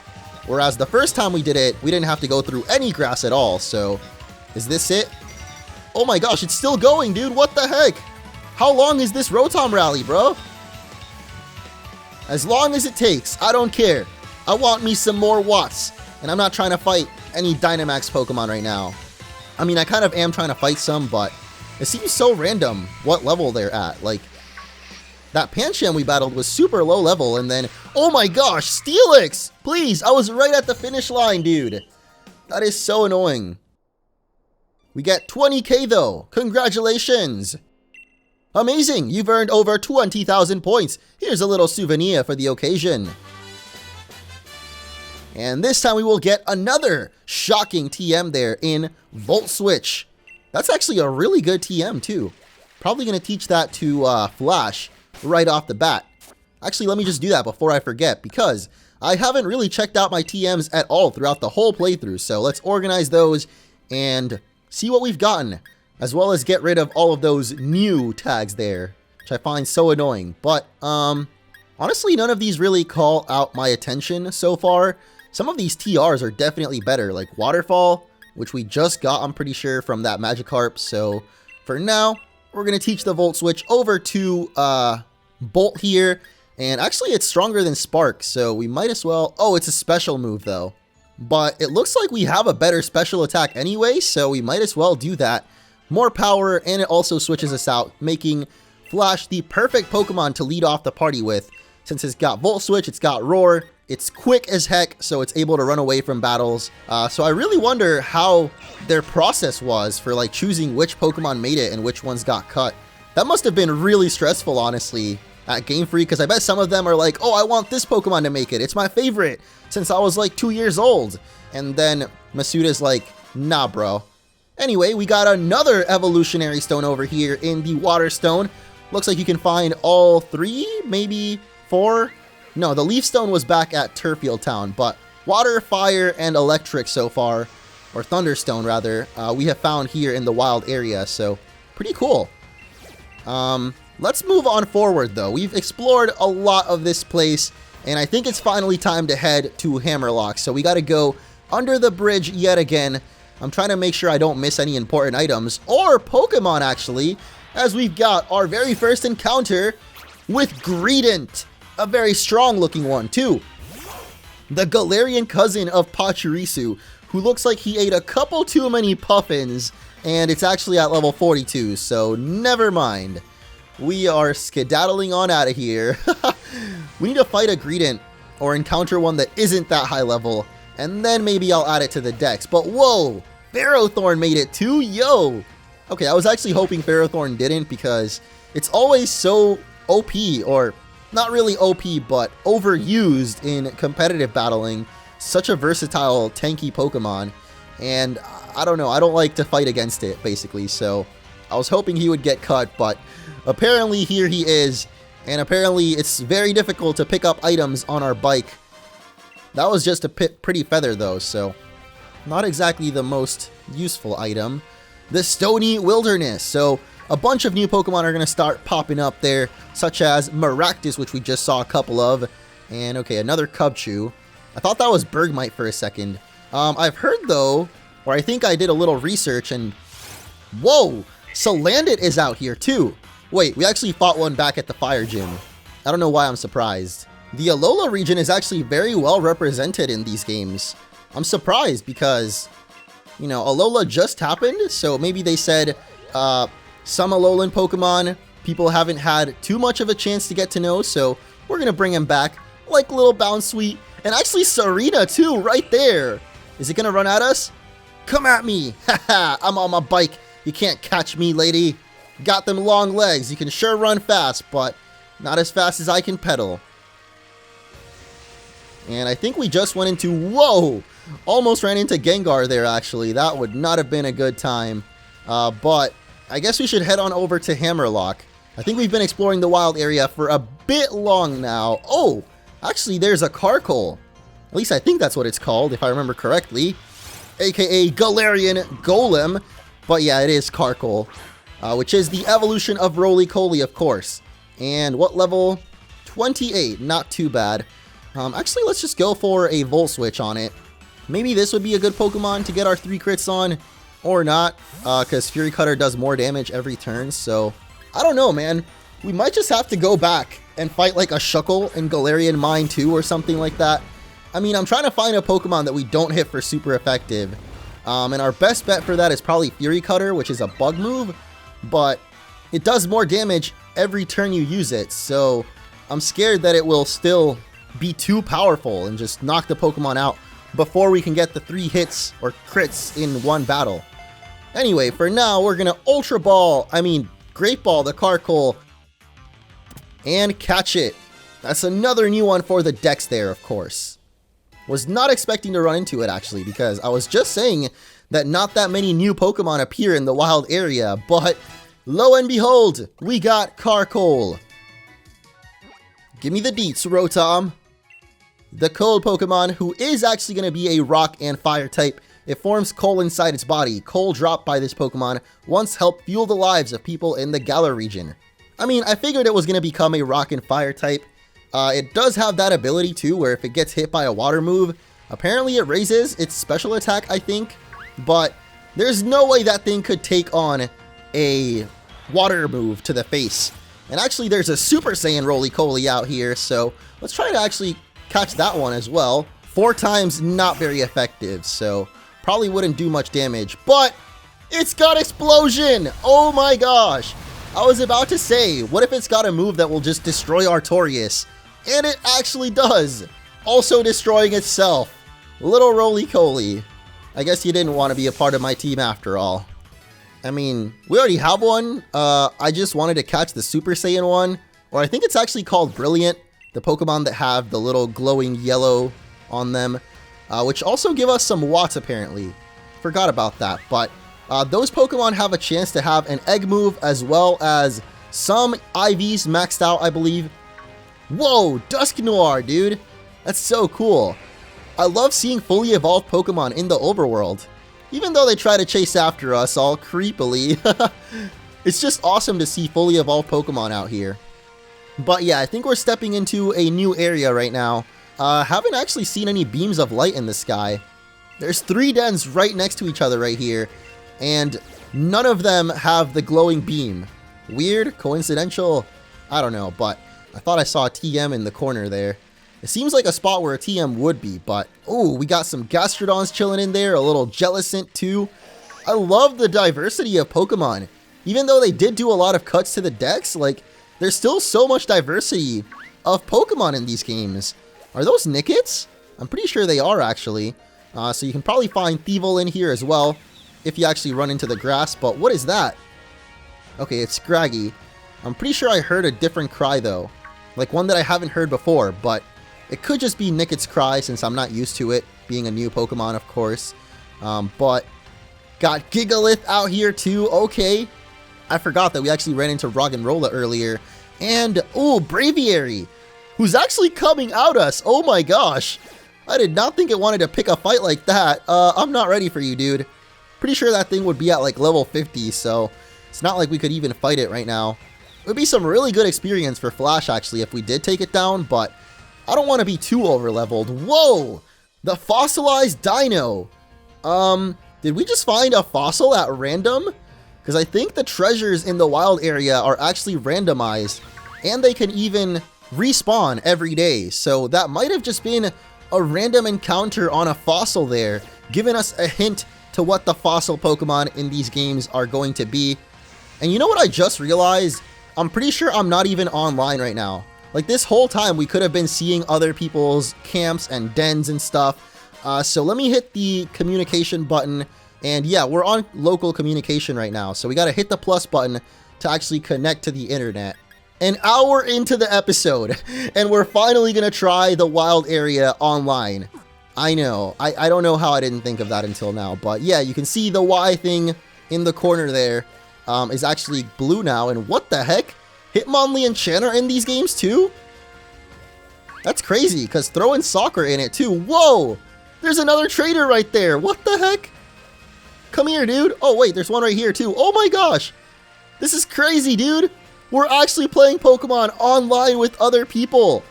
Whereas the first time we did it, we didn't have to go through any grass at all. So, is this it? Oh my gosh, it's still going, dude. What the heck? How long is this Rotom Rally, bro? As long as it takes, I don't care. I want me some more watts. And I'm not trying to fight any Dynamax Pokemon right now. I mean, I kind of am trying to fight some, but it seems so random what level they're at. Like, that Pancham we battled was super low level, and then, oh my gosh, Steelix! Please, I was right at the finish line, dude. That is so annoying. We get 20K though. Congratulations! Amazing! You've earned over 20,000 points. Here's a little souvenir for the occasion. And this time we will get another shocking TM there in Volt Switch. That's actually a really good TM too. Probably going to teach that to Flash right off the bat. Actually, let me just do that before I forget, because I haven't really checked out my TMs at all throughout the whole playthrough. So let's organize those and see what we've gotten, as well as get rid of all of those new tags there, which I find so annoying. But honestly, none of these really call out my attention so far. Some of these TRs are definitely better, like Waterfall, which we just got, I'm pretty sure, from that Magikarp. So for now, we're going to teach the Volt Switch over to Bolt here. And actually, it's stronger than Spark, so we might as well... Oh, it's a special move, though. But it looks like we have a better special attack anyway, so we might as well do that. More power, and it also switches us out, making Flash the perfect Pokemon to lead off the party with. Since it's got Volt Switch, it's got Roar, it's quick as heck, so it's able to run away from battles. So I really wonder how their process was for like choosing which Pokemon made it and which ones got cut. That must have been really stressful, honestly, at Game Freak, because I bet some of them are like, oh, I want this Pokemon to make it. It's my favorite since I was like 2 years old. And then Masuda's like, nah, bro. Anyway, we got another evolutionary stone over here in the water stone. Looks like you can find all 3, maybe 4. No, the leaf stone was back at Turfield Town, but water, fire, and electric so far, or thunderstone rather, we have found here in the wild area, so pretty cool. Let's move on forward though. We've explored a lot of this place, and I think it's finally time to head to Hammerlock. So we got to go under the bridge yet again. I'm trying to make sure I don't miss any important items, or Pokemon actually, as we've got our very first encounter with Greedent, a very strong looking one too. The Galarian cousin of Pachirisu, who looks like he ate a couple too many puffins, and it's actually at level 42, so never mind. We are skedaddling on out of here. We need to fight a Greedent, or encounter one that isn't that high level, and then maybe I'll add it to the dex. But whoa, Ferrothorn made it too, yo! Okay, I was actually hoping Ferrothorn didn't, because it's always so OP, or not really OP, but overused in competitive battling. Such a versatile, tanky Pokemon, and I don't know, I don't like to fight against it, basically, so I was hoping he would get cut, but apparently here he is, and apparently it's very difficult to pick up items on our bike. That was just a pretty feather though, so not exactly the most useful item. The Stony Wilderness, so a bunch of new Pokemon are going to start popping up there, such as Maractus, which we just saw a couple of, and okay, another Cubchoo. I thought that was Bergmite for a second. I've heard though, or I think I did a little research, and whoa, Salandit is out here too. Wait, we actually fought one back at the fire gym. I don't know why I'm surprised. The Alola region is actually very well represented in these games. I'm surprised because, you know, Alola just happened, so maybe they said some Alolan Pokemon people haven't had too much of a chance to get to know, so we're gonna bring him back, like little Bounsweet, and actually Serena too, right there. Is it gonna run at us? Come at me! Haha, I'm on my bike. You can't catch me, lady. Got them long legs. You can sure run fast, but not as fast as I can pedal. And I think we just went into... Whoa! Almost ran into Gengar there, actually. That would not have been a good time. But I guess we should head on over to Hammerlock. I think we've been exploring the wild area for a bit long now. Oh! Actually, there's a Carkol. At least I think that's what it's called, if I remember correctly. AKA Galarian Golem. But yeah, it is Carkol. Which is the evolution of Roly-Coly, of course. And what level? 28. Not too bad. Actually, let's just go for a Volt Switch on it. Maybe this would be a good Pokemon to get our 3 crits on. Or not. Because Fury Cutter does more damage every turn. So, I don't know, man. We might just have to go back and fight like a Shuckle in Galarian Mine 2 or something like that. I mean, I'm trying to find a Pokemon that we don't hit for super effective. And our best bet for that is probably Fury Cutter, which is a bug move. But it does more damage every turn you use it. So I'm scared that it will still be too powerful and just knock the Pokemon out before we can get the 3 hits or crits in one battle. Anyway, for now, we're going to Great Ball the Carkol and catch it. That's another new one for the Dex there, of course. Was not expecting to run into it, actually, because I was just saying that not that many new Pokemon appear in the wild area, but lo and behold, we got Carkol. Give me the deets, Rotom. The cold Pokemon, who is actually going to be a rock and fire type. It forms coal inside its body. Coal dropped by this Pokemon once helped fuel the lives of people in the Galar region. I mean, I figured it was going to become a rock and fire type. It does have that ability too, where if it gets hit by a water move, apparently it raises its special attack, I think. But there's no way that thing could take on a water move to the face. And actually there's a Super Saiyan Roly-Coly out here, so let's try to actually catch that one as well. 4 times, not very effective, so probably wouldn't do much damage. But it's got Explosion! Oh my gosh! I was about to say, what if it's got a move that will just destroy Artorias? And it actually does! Also destroying itself. Little Roly-Coly. I guess you didn't want to be a part of my team after all. I mean, we already have one. I just wanted to catch the Super Saiyan one. Or I think it's actually called Brilliant. The Pokemon that have the little glowing yellow on them. Which also give us some watts apparently. Forgot about that. But Those Pokemon have a chance to have an egg move as well as some IVs maxed out, I believe. Whoa, Dusknoir, dude. That's so cool. I love seeing fully evolved Pokemon in the overworld. Even though they try to chase after us all creepily. It's just awesome to see fully evolved Pokemon out here. But yeah, I think we're stepping into a new area right now. Haven't actually seen any beams of light in the sky. There's 3 dens right next to each other right here. And none of them have the glowing beam. Weird? Coincidental? I don't know, but I thought I saw a TM in the corner there. It seems like a spot where a TM would be, but oh, we got some Gastrodons chilling in there, a little Jellicent too. I love the diversity of Pokemon. Even though they did do a lot of cuts to the decks, like, there's still so much diversity of Pokemon in these games. Are those Nickets? I'm pretty sure they are, actually. So you can probably find Thievul in here as well, if you actually run into the grass, but what is that? Okay, it's Scraggy. I'm pretty sure I heard a different cry, though. Like one that I haven't heard before, but it could just be Nicket's cry since I'm not used to it, being a new Pokemon, of course. But got Gigalith out here, too. Okay. I forgot that we actually ran into Rocknrolla earlier. And, oh, Braviary, who's actually coming out us. Oh my gosh. I did not think it wanted to pick a fight like that. I'm not ready for you, dude. Pretty sure that thing would be at like level 50, so it's not like we could even fight it right now. It would be some really good experience for Flash, actually, if we did take it down, but I don't want to be too over-leveled. Whoa! The fossilized dino. Did we just find a fossil at random? Because I think the treasures in the wild area are actually randomized, and they can even respawn every day, so that might have just been a random encounter on a fossil there, giving us a hint to what the fossil Pokemon in these games are going to be. And you know what I just realized? I'm pretty sure I'm not even online right now. Like this whole time we could have been seeing other people's camps and dens and stuff. So let me hit the communication button. And yeah, we're on local communication right now. So we got to hit the plus button to actually connect to the internet. An hour into the episode, and we're finally going to try the wild area online. I know, I don't know how I didn't think of that until now, but yeah, you can see the Y thing in the corner there is actually blue now, and what the heck? Hitmonlee and Channa in these games too? That's crazy, because throwing soccer in it too. Whoa! There's another trader right there. What the heck? Come here, dude. Oh, wait, there's one right here too. Oh my gosh. This is crazy, dude. We're actually playing Pokemon online with other people.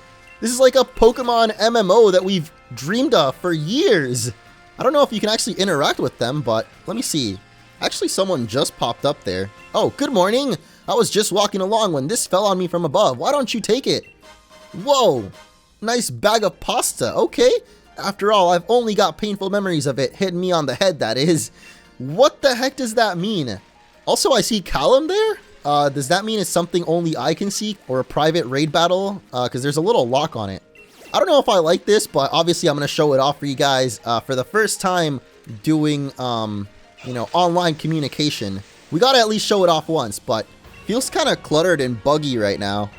This is like a Pokemon MMO that we've dreamed of for years. I don't know if you can actually interact with them, but let me see. Actually, someone just popped up there. Oh, good morning. I was just walking along when this fell on me from above. Why don't you take it? Whoa. Nice bag of pasta. Okay. After all, I've only got painful memories of it hitting me on the head, that is. What the heck does that mean? Also, I see Callum there. Does that mean it's something only I can see or a private raid battle? Because there's a little lock on it. I don't know if I like this, but obviously I'm going to show it off for you guys. For the first time doing, you know, online communication. We got to at least show it off once, but feels kind of cluttered and buggy right now.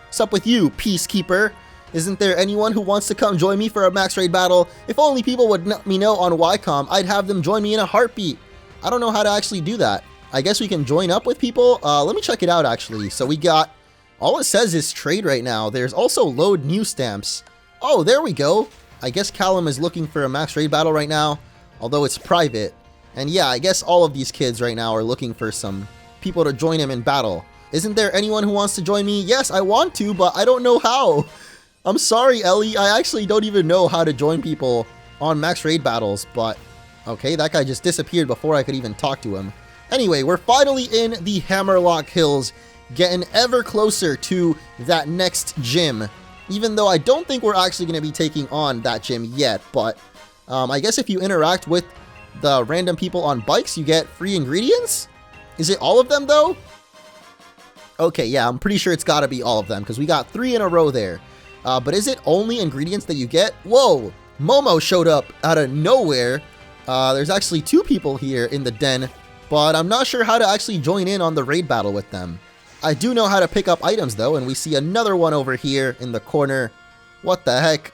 What's up with you, Peacekeeper? Isn't there anyone who wants to come join me for a max raid battle? If only people would let me know on Wycom, I'd have them join me in a heartbeat. I don't know how to actually do that. I guess we can join up with people. Let me check it out, actually. So we got, all it says is trade right now. There's also load new stamps. Oh, there we go. I guess Callum is looking for a max raid battle right now, although it's private. And yeah, I guess all of these kids right now are looking for some people to join him in battle. Isn't there anyone who wants to join me? Yes, I want to, but I don't know how. I'm sorry, Ellie. I actually don't even know how to join people on max raid battles, but okay, that guy just disappeared before I could even talk to him. Anyway, we're finally in the Hammerlock Hills, getting ever closer to that next gym, even though I don't think we're actually going to be taking on that gym yet, but I guess if you interact with the random people on bikes, you get free ingredients? Is it all of them, though? Okay, yeah, I'm pretty sure it's got to be all of them, because we got 3 in a row there. But is it only ingredients that you get? Whoa! Momo showed up out of nowhere. There's actually 2 people here in the den, but I'm not sure how to actually join in on the raid battle with them. I do know how to pick up items, though, and we see another one over here in the corner. What the heck?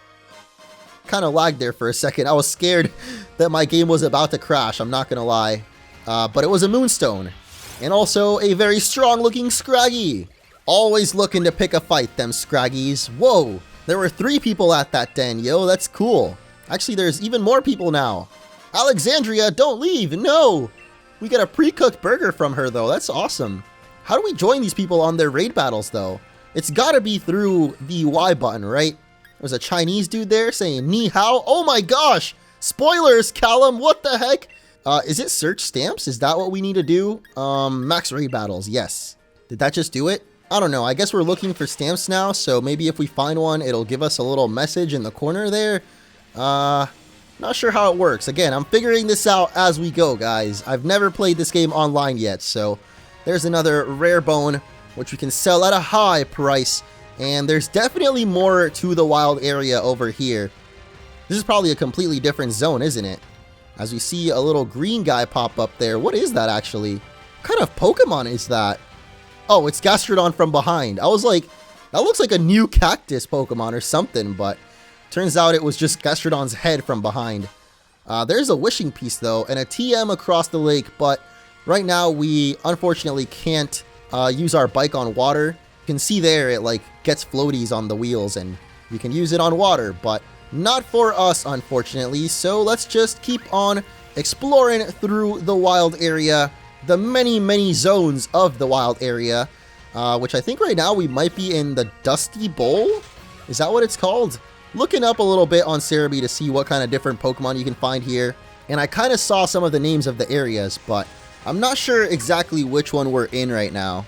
Kind of lagged there for a second. I was scared that my game was about to crash, I'm not gonna lie. but it was a Moonstone. And also a very strong looking Scraggy. Always looking to pick a fight, them Scraggies. Whoa, there were 3 people at that den, yo, that's cool. Actually, there's even more people now. Alexandria, don't leave, no! We get a pre-cooked burger from her though, that's awesome. How do we join these people on their raid battles though? It's gotta be through the Y button, right? There's a Chinese dude there saying ni hao. Oh my gosh! Spoilers, Callum, what the heck? Is it search stamps? Is that what we need to do? Max raid battles, yes. Did that just do it? I don't know, I guess we're looking for stamps now, so maybe if we find one, it'll give us a little message in the corner there. Not sure how it works. Again, I'm figuring this out as we go, guys. I've never played this game online yet, so there's another rare bone, which we can sell at a high price. And there's definitely more to the wild area over here. This is probably a completely different zone, isn't it? As we see a little green guy pop up there. What is that, actually? What kind of Pokemon is that? Oh, it's Gastrodon from behind. I was like, that looks like a new cactus Pokemon or something, but turns out it was just Gastrodon's head from behind. There's a wishing piece though, and a TM across the lake, but right now we unfortunately can't use our bike on water. You can see there it like gets floaties on the wheels and you can use it on water, but not for us unfortunately. So let's just keep on exploring through the wild area, the many zones of the wild area, which I think right now we might be in the Dusty Bowl. Is that what it's called? Looking up a little bit on Cerebi to see what kind of different Pokemon you can find here. And I kind of saw some of the names of the areas, but I'm not sure exactly which one we're in right now.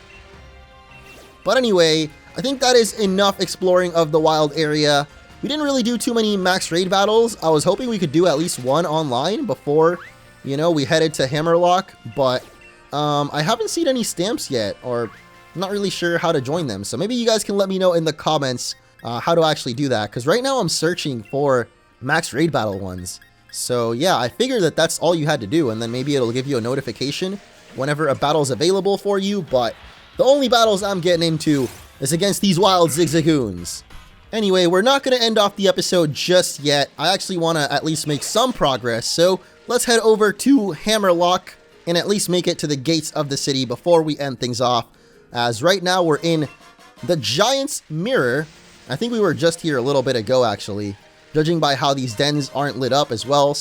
But anyway, I think that is enough exploring of the wild area. We didn't really do too many max raid battles. I was hoping we could do at least one online before, you know, we headed to Hammerlock. But I haven't seen any stamps yet, or I'm not really sure how to join them. So maybe you guys can let me know in the comments how to actually do that, because right now I'm searching for max raid battle ones. So yeah, I figured that that's all you had to do, and then maybe it'll give you a notification whenever a battle is available for you. But the only battles I'm getting into is against these wild Zigzagoons. Anyway, we're not going to end off the episode just yet. I actually want to at least make some progress, so let's head over to Hammerlock and at least make it to the gates of the city before we end things off, as right now we're in the Giant's Mirror. I think we were just here a little bit ago, actually. Judging by how these dens aren't lit up as well,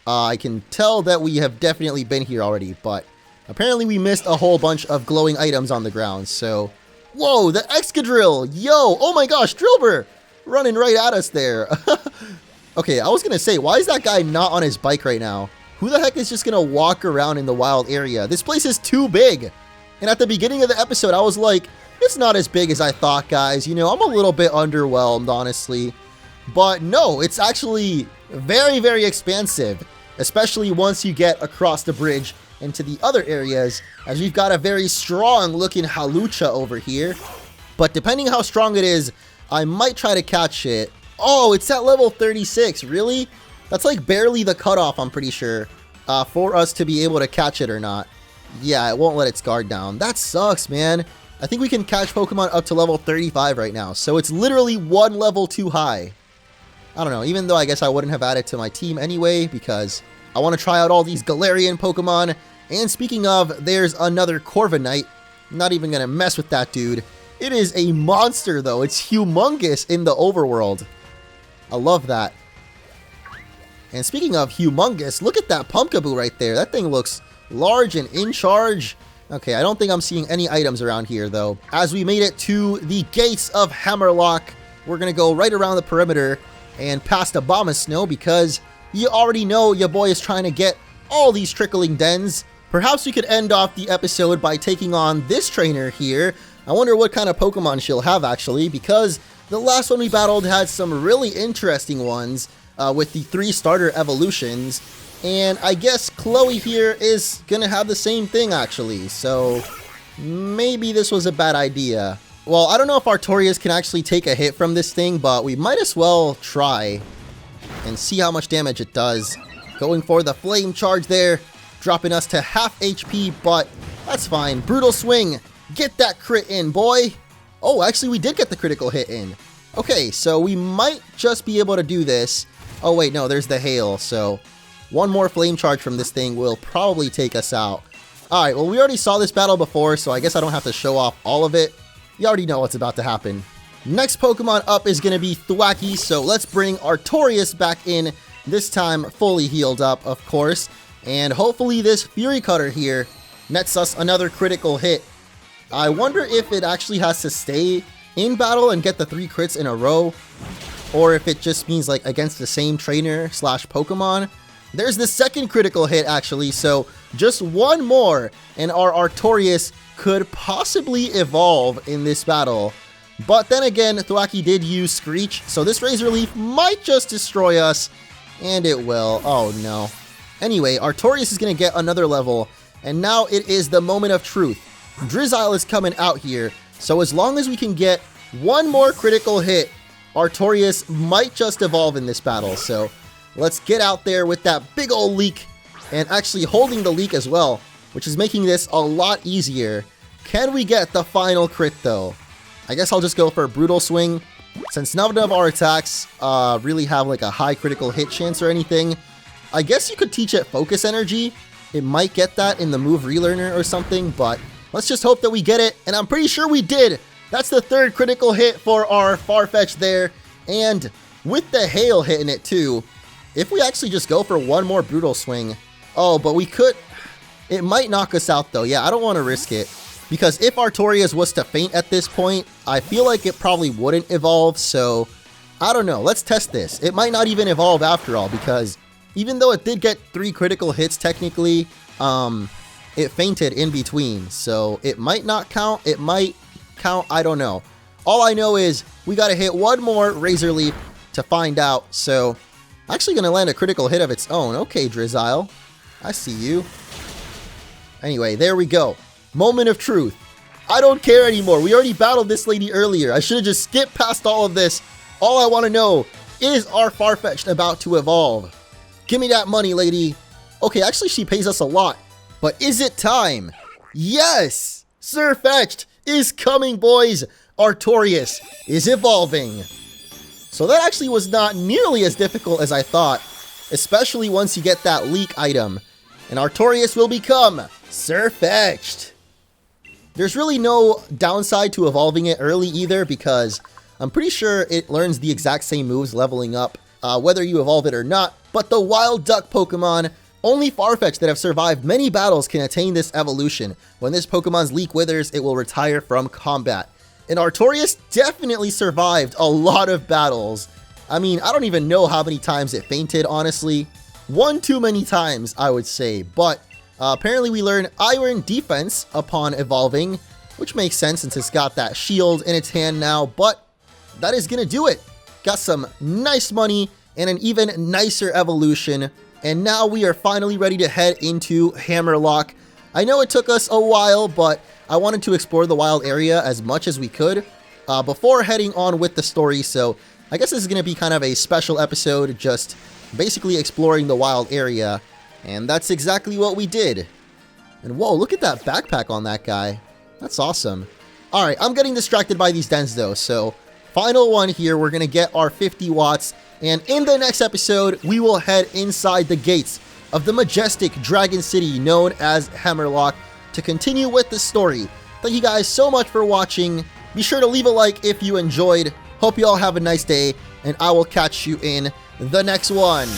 I can tell that we have definitely been here already, but apparently we missed a whole bunch of glowing items on the ground, so... Whoa, the Excadrill! Yo! Oh my gosh, Drillbur! Running right at us there. Okay, I was gonna say, why is that guy not on his bike right now? Who the heck is just gonna walk around in the wild area? This place is too big! And at the beginning of the episode, I was like, it's not as big as I thought, guys. You know, I'm a little bit underwhelmed, honestly. But no, it's actually very expansive, especially once you get across the bridge into the other areas, as we've got a very strong looking Halucha over here. But depending how strong it is, I might try to catch it. Oh, it's at level 36, really? That's like barely the cutoff, I'm pretty sure, for us to be able to catch it or not. Yeah, it won't let its guard down. That sucks, man. I think we can catch Pokemon up to level 35 right now, so it's literally one level too high. I don't know, even though I guess I wouldn't have added to my team anyway, because I want to try out all these Galarian Pokemon. And speaking of, there's another Corviknight. I'm not even going to mess with that dude. It is a monster, though. It's humongous in the overworld. I love that. And speaking of humongous, look at that Pumpkaboo right there. That thing looks large and in charge. Okay, I don't think I'm seeing any items around here, though. As we made it to the gates of Hammerlock, we're going to go right around the perimeter and past Abomasnow, because you already know your boy is trying to get all these trickling dens. Perhaps we could end off the episode by taking on this trainer here. I wonder what kind of Pokemon she'll have, actually, because the last one we battled had some really interesting ones with the 3 starter evolutions. And I guess Chloe here is going to have the same thing, actually. So maybe this was a bad idea. Well, I don't know if Artorias can actually take a hit from this thing, but we might as well try and see how much damage it does. Going for the Flame Charge there, dropping us to half HP, but that's fine. Brutal Swing. Get that crit in, boy. Oh, actually, we did get the critical hit in. Okay, so we might just be able to do this. Oh, wait, no, there's the Hail, so one more flame charge from this thing will probably take us out. Alright, well we already saw this battle before, so I guess I don't have to show off all of it. You already know what's about to happen. Next Pokemon up is going to be Thwackey, so let's bring Artorias back in, this time fully healed up, of course. And hopefully this Fury Cutter here nets us another critical hit. I wonder if it actually has to stay in battle and get the 3 crits in a row, or if it just means like against the same trainer slash Pokemon. There's the second critical hit actually, so just one more and our Artorias could possibly evolve in this battle. But then again, Thwackey did use Screech, so this Razor Leaf might just destroy us, and it will. Oh no. Anyway, Artorias is going to get another level, and now it is the moment of truth. Drizzle is coming out here, so as long as we can get one more critical hit, Artorias might just evolve in this battle. So let's get out there with that big old leak, and actually holding the leak as well, which is making this a lot easier. Can we get the final crit though? I guess I'll just go for a Brutal Swing, since none of our attacks really have like a high critical hit chance or anything. I guess you could teach it Focus Energy. It might get that in the move Relearner or something, but let's just hope that we get it, and I'm pretty sure we did. That's the 3rd critical hit for our Farfetch'd there, and with the Hail hitting it too, if we actually just go for one more Brutal Swing, oh, but we could, it might knock us out though. Yeah, I don't want to risk it, because if Artorias was to faint at this point, I feel like it probably wouldn't evolve, so I don't know. Let's test this. It might not even evolve after all, because even though it did get 3 critical hits technically, it fainted in between, so it might not count, it might count, I don't know. All I know is we gotta hit one more Razor Leaf to find out, so actually gonna land a critical hit of its own. Okay, Drizzle, I see you. Anyway, there we go. Moment of truth. I don't care anymore. We already battled this lady earlier. I should have just skipped past all of this. All I want to know is our Farfetch'd about to evolve. Give me that money, lady. Okay, actually she pays us a lot. But is it time? Yes! Sir Fetched is coming, boys! Artorias is evolving. So that actually was not nearly as difficult as I thought, especially once you get that leak item. And Artorias will become Sir Fetched. There's really no downside to evolving it early either, because I'm pretty sure it learns the exact same moves leveling up, whether you evolve it or not. But the Wild Duck Pokemon, only Farfetch'd that have survived many battles can attain this evolution. When this Pokemon's leak withers, it will retire from combat. And Artorias definitely survived a lot of battles. I mean, I don't even know how many times it fainted, honestly. One too many times, I would say. But apparently we learn Iron Defense upon evolving, which makes sense since it's got that shield in its hand now. But that is going to do it. Got some nice money and an even nicer evolution. And now we are finally ready to head into Hammerlock. I know it took us a while, but I wanted to explore the wild area as much as we could before heading on with the story. So I guess this is going to be kind of a special episode, just basically exploring the wild area. And that's exactly what we did. And whoa, look at that backpack on that guy. That's awesome. Alright, I'm getting distracted by these dens though, so final one here, we're going to get our 50 watts. And in the next episode, we will head inside the gates of the majestic Dragon City known as Hammerlock to continue with the story. Thank you guys so much for watching. Be sure to leave a like if you enjoyed. Hope you all have a nice day, and I will catch you in the next one.